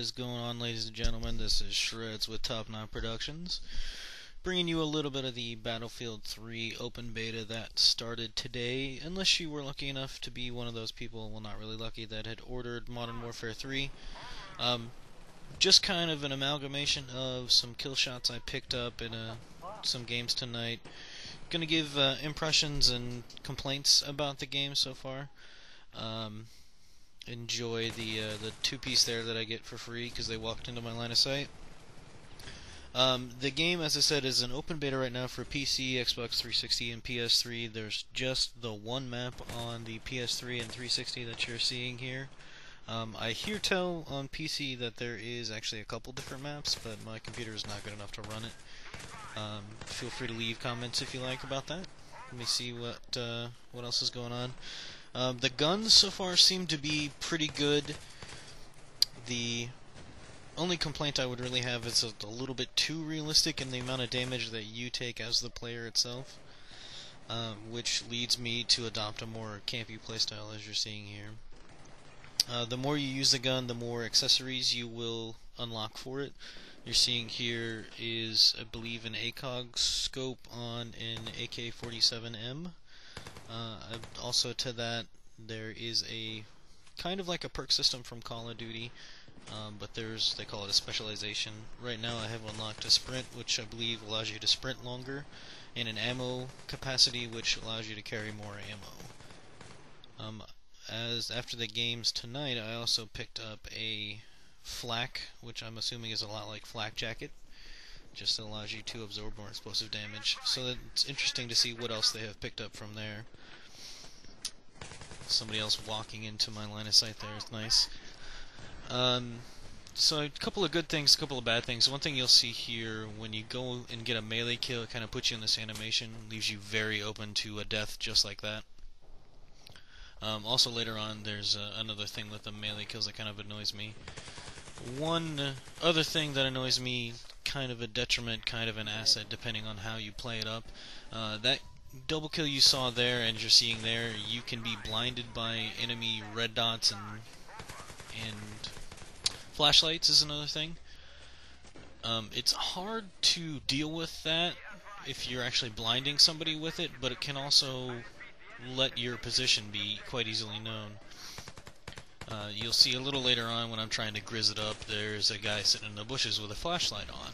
is going on, ladies and gentlemen? This is Shredhz with Top 9 Productions, bringing you a little bit of the Battlefield 3 open beta that started today, unless you were lucky enough to be one of those people, well, not really lucky, that had ordered Modern Warfare 3. Just kind of an amalgamation of some kill shots I picked up in some games tonight. Gonna give impressions and complaints about the game so far. Enjoy the two-piece there that I get for free because they walked into my line of sight. The game, as I said, is an open beta right now for PC, Xbox 360, and PS3. There's just the one map on the PS3 and 360 that you're seeing here. I hear tell on PC that there is actually a couple different maps, but my computer is not good enough to run it. Feel free to leave comments if you like about that. Let me see what else is going on. The guns so far seem to be pretty good. The only complaint I would really have is a little bit too realistic in the amount of damage that you take as the player itself, which leads me to adopt a more campy playstyle, as you're seeing here. The more you use the gun, the more accessories you will unlock for it. You're seeing here is, I believe, an ACOG scope on an AK-47M. Also to that, there is a kind of like a perk system from Call of Duty, but they call it a specialization. Right now I have unlocked a sprint, which I believe allows you to sprint longer, and an ammo capacity, which allows you to carry more ammo. After the games tonight, I also picked up a flak, which I'm assuming is a lot like flak jacket. Just allows you to absorb more explosive damage. So it's interesting to see what else they have picked up from there. Somebody else walking into my line of sight there is nice. So a couple of good things, a couple of bad things. One thing you'll see here, when you go and get a melee kill, it kind of puts you in this animation, leaves you very open to a death just like that. Also later on, there's another thing with the melee kills that kind of annoys me. One other thing that annoys me, kind of a detriment, kind of an asset, depending on how you play it up. That double kill you saw there and you're seeing there, you can be blinded by enemy red dots and flashlights is another thing. It's hard to deal with that if you're actually blinding somebody with it, but it can also let your position be quite easily known. You'll see a little later on when I'm trying to grizz it up, there's a guy sitting in the bushes with a flashlight on.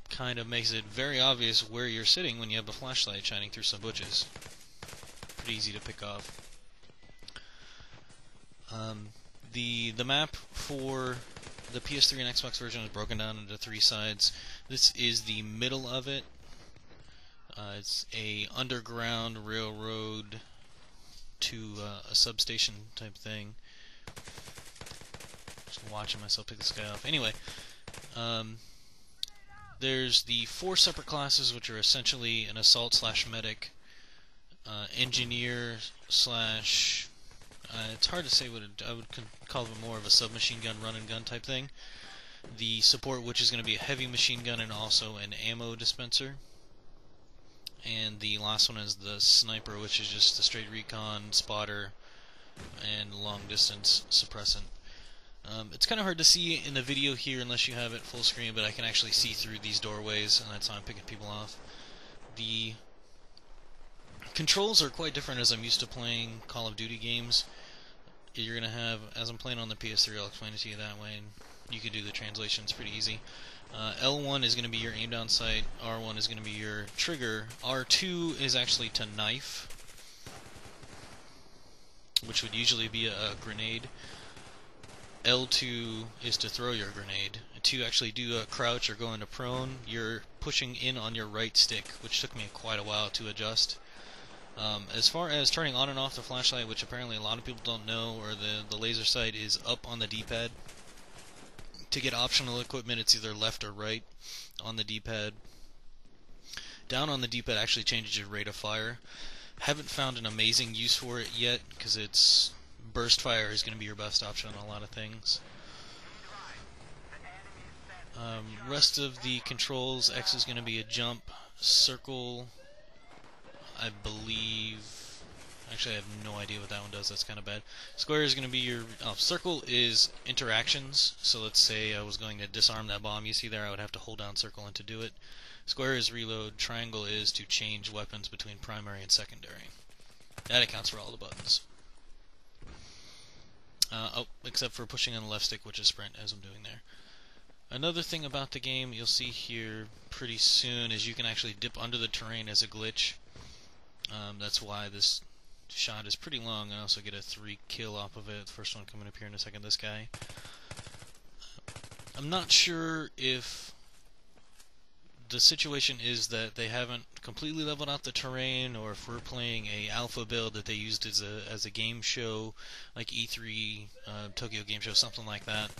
Kind of makes it very obvious where you're sitting when you have a flashlight shining through some bushes. Pretty easy to pick off. The map for the PS3 and Xbox version is broken down into 3 sides. This is the middle of it. It's a underground railroad to a substation type thing. Just watching myself pick this guy off. Anyway, there's the 4 separate classes, which are essentially an assault / medic, engineer / it's hard to say what I would call it, more of a submachine gun, run and gun type thing. The support, which is going to be a heavy machine gun and also an ammo dispenser. And the last one is the sniper, which is just a straight recon, spotter, and long distance suppressant. It's kind of hard to see in the video here unless you have it full screen, but I can actually see through these doorways, and that's how I'm picking people off. The controls are quite different as I'm used to playing Call of Duty games. You're going to have, as I'm playing on the PS3, I'll explain it to you that way, and you can do the translations pretty easy. L1 is going to be your aim down sight, R1 is going to be your trigger, R2 is actually to knife, which would usually be a grenade. L2 is to throw your grenade. To actually do a crouch or go into prone, you're pushing in on your right stick, which took me quite a while to adjust. As far as turning on and off the flashlight, which apparently a lot of people don't know, or the laser sight is up on the D-pad. To get optional equipment, it's either left or right on the D-pad. Down on the D-pad actually changes your rate of fire. Haven't found an amazing use for it yet, because it's burst fire is going to be your best option on a lot of things. Rest of the controls, X is going to be a jump, circle, I believe Actually, I have no idea what that one does. That's kind of bad. Square is going to be your... circle is interactions. So let's say I was going to disarm that bomb you see there. I would have to hold down circle and to do it. Square is reload. Triangle is to change weapons between primary and secondary. That accounts for all the buttons. Except for pushing on the left stick, which is sprint, as I'm doing there. Another thing about the game you'll see here pretty soon is you can actually dip under the terrain as a glitch. That's why this shot is pretty long. I also get a 3 kill off of it. The first one coming up here in a second, this guy. I'm not sure if the situation is that they haven't completely leveled out the terrain, or if we're playing a alpha build that they used as a game show, like E3, Tokyo Game Show, something like that.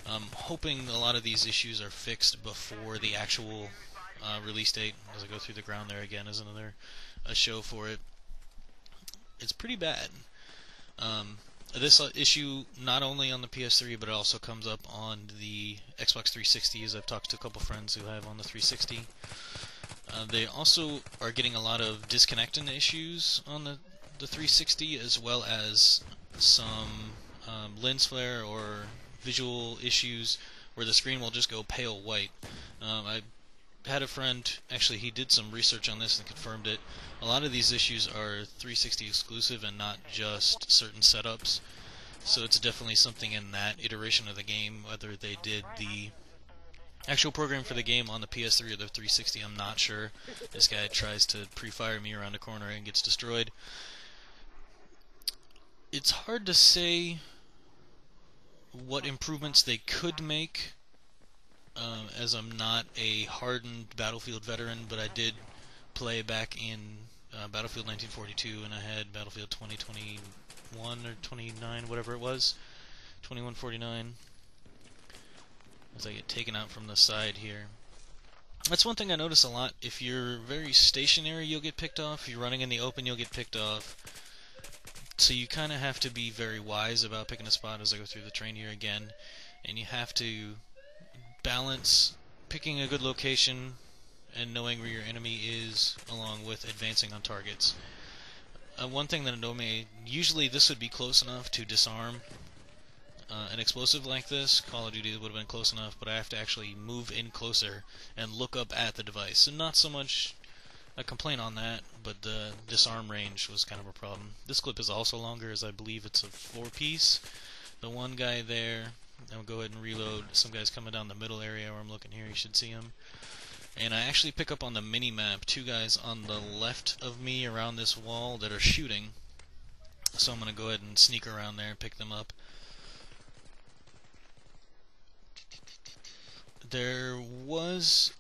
I'm hoping a lot of these issues are fixed before the actual release date. As I go through the ground there again, is another show for it. It's pretty bad. This issue not only on the PS3, but it also comes up on the Xbox 360, as I've talked to a couple friends who have on the 360. They also are getting a lot of disconnecting issues on the 360, as well as some lens flare or visual issues where the screen will just go pale white. I had a friend, actually he did some research on this and confirmed it. A lot of these issues are 360 exclusive and not just certain setups. So it's definitely something in that iteration of the game. Whether they did the actual program for the game on the PS3 or the 360, I'm not sure. This guy tries to pre-fire me around a corner and gets destroyed. It's hard to say what improvements they could make, as I'm not a hardened Battlefield veteran, but I did play back in Battlefield 1942, and I had Battlefield 2021 or 29, whatever it was, 2149. As I get taken out from the side here. That's one thing I notice a lot. If you're very stationary, you'll get picked off. If you're running in the open, you'll get picked off. So you kind of have to be very wise about picking a spot. As I go through the train here again, and you have to balance picking a good location and knowing where your enemy is, along with advancing on targets. One thing that annoyed me, usually this would be close enough to disarm an explosive like this. Call of Duty would have been close enough, but I have to actually move in closer and look up at the device. So not so much a complaint on that, but the disarm range was kind of a problem. This clip is also longer, as I believe it's a 4-piece. The one guy there, I'll go ahead and reload. Some guy's coming down the middle area where I'm looking here, you should see him. And I actually pick up on the mini-map 2 guys on the left of me around this wall that are shooting. So I'm going to go ahead and sneak around there and pick them up. There was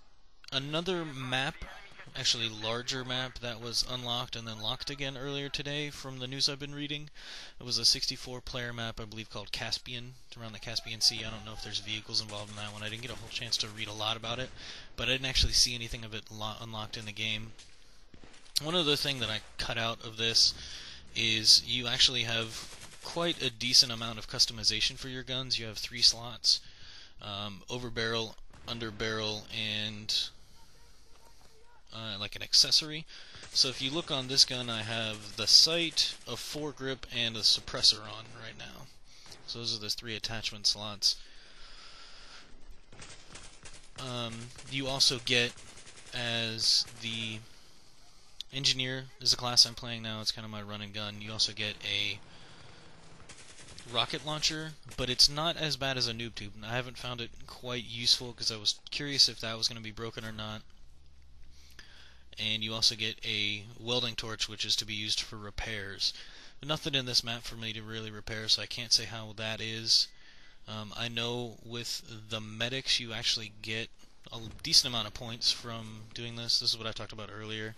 another map, actually larger map, that was unlocked and then locked again earlier today from the news I've been reading. It was a 64-player map, I believe, called Caspian, around the Caspian Sea. I don't know if there's vehicles involved in that one. I didn't get a whole chance to read a lot about it, but I didn't actually see anything of it unlocked in the game. One other thing that I cut out of this is you actually have quite a decent amount of customization for your guns. You have 3 slots, over barrel, under barrel, and like an accessory. So if you look on this gun, I have the sight, a foregrip, and a suppressor on right now. So those are the 3 attachment slots. You also get, as the engineer is the class I'm playing now, it's kind of my running gun, you also get a rocket launcher, but it's not as bad as a noob tube. I haven't found it quite useful because I was curious if that was going to be broken or not. And you also get a welding torch, which is to be used for repairs. Nothing in this map for me to really repair, so I can't say how that is. I know with the medics you actually get a decent amount of points from doing this. This is what I talked about earlier.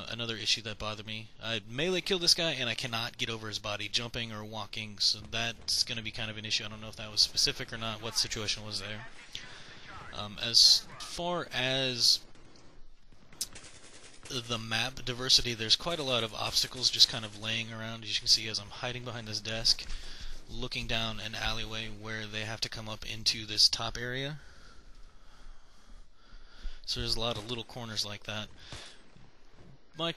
Another issue that bothered me. I melee killed this guy and I cannot get over his body jumping or walking, so that's going to be kind of an issue. I don't know if that was specific or not, what situation was there. As far as the map diversity, there's quite a lot of obstacles just kind of laying around. As you can see, as I'm hiding behind this desk, looking down an alleyway where they have to come up into this top area. So there's a lot of little corners like that. My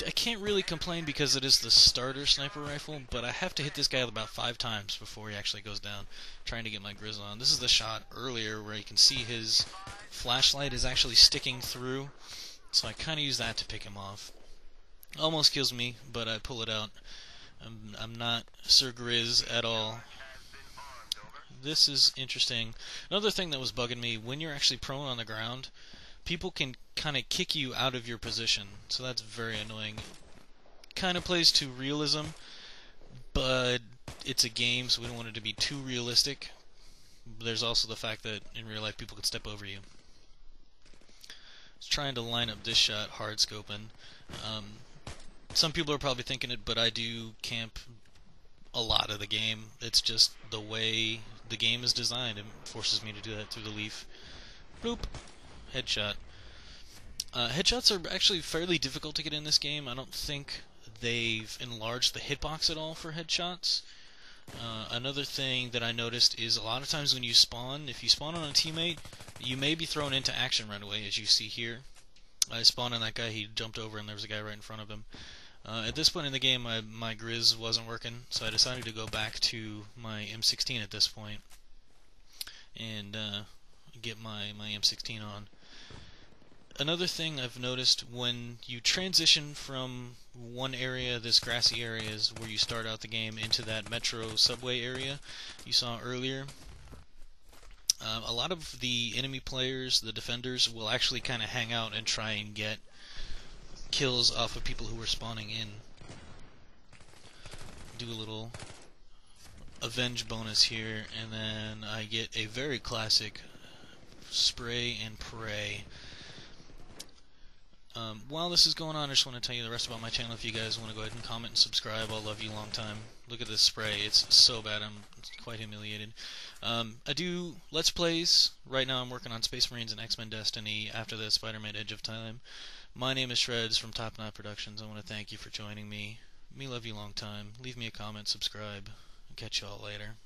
I can't really complain because it is the starter sniper rifle, but I have to hit this guy about 5 times before he actually goes down, trying to get my Grizz on. This is the shot earlier where you can see his flashlight is actually sticking through, so I kind of use that to pick him off. Almost kills me, but I pull it out. I'm not Sir Grizz at all. This is interesting. Another thing that was bugging me, when you're actually prone on the ground, people can kind of kick you out of your position, so that's very annoying. Kind of plays to realism, but it's a game, so we don't want it to be too realistic. There's also the fact that in real life people could step over you. I was trying to line up this shot, hard scoping. Some people are probably thinking it, but I do camp a lot of the game. It's just the way the game is designed. It forces me to do that through the leaf. Bloop. Headshot. Headshots are actually fairly difficult to get in this game. I don't think they've enlarged the hitbox at all for headshots. Another thing that I noticed is a lot of times when you spawn, if you spawn on a teammate, you may be thrown into action right away, as you see here. I spawned on that guy, he jumped over, and there was a guy right in front of him. At this point in the game, my Grizz wasn't working, so I decided to go back to my M16 at this point and get my M16 on. Another thing I've noticed, when you transition from one area, this grassy area is where you start out the game, into that metro subway area you saw earlier, a lot of the enemy players, the defenders, will actually kind of hang out and try and get kills off of people who are spawning in. Do a little avenge bonus here, and then I get a very classic spray and pray. While this is going on, I just want to tell you the rest about my channel. If you guys want to go ahead and comment and subscribe, I'll love you long time. Look at this spray, it's so bad, I'm quite humiliated. I do Let's Plays. Right now I'm working on Space Marines and X-Men Destiny, after the Spider-Man Edge of Time. My name is Shredhz from Top Knot Productions. I want to thank you for joining me. Me love you long time. Leave me a comment, subscribe, and catch y'all later.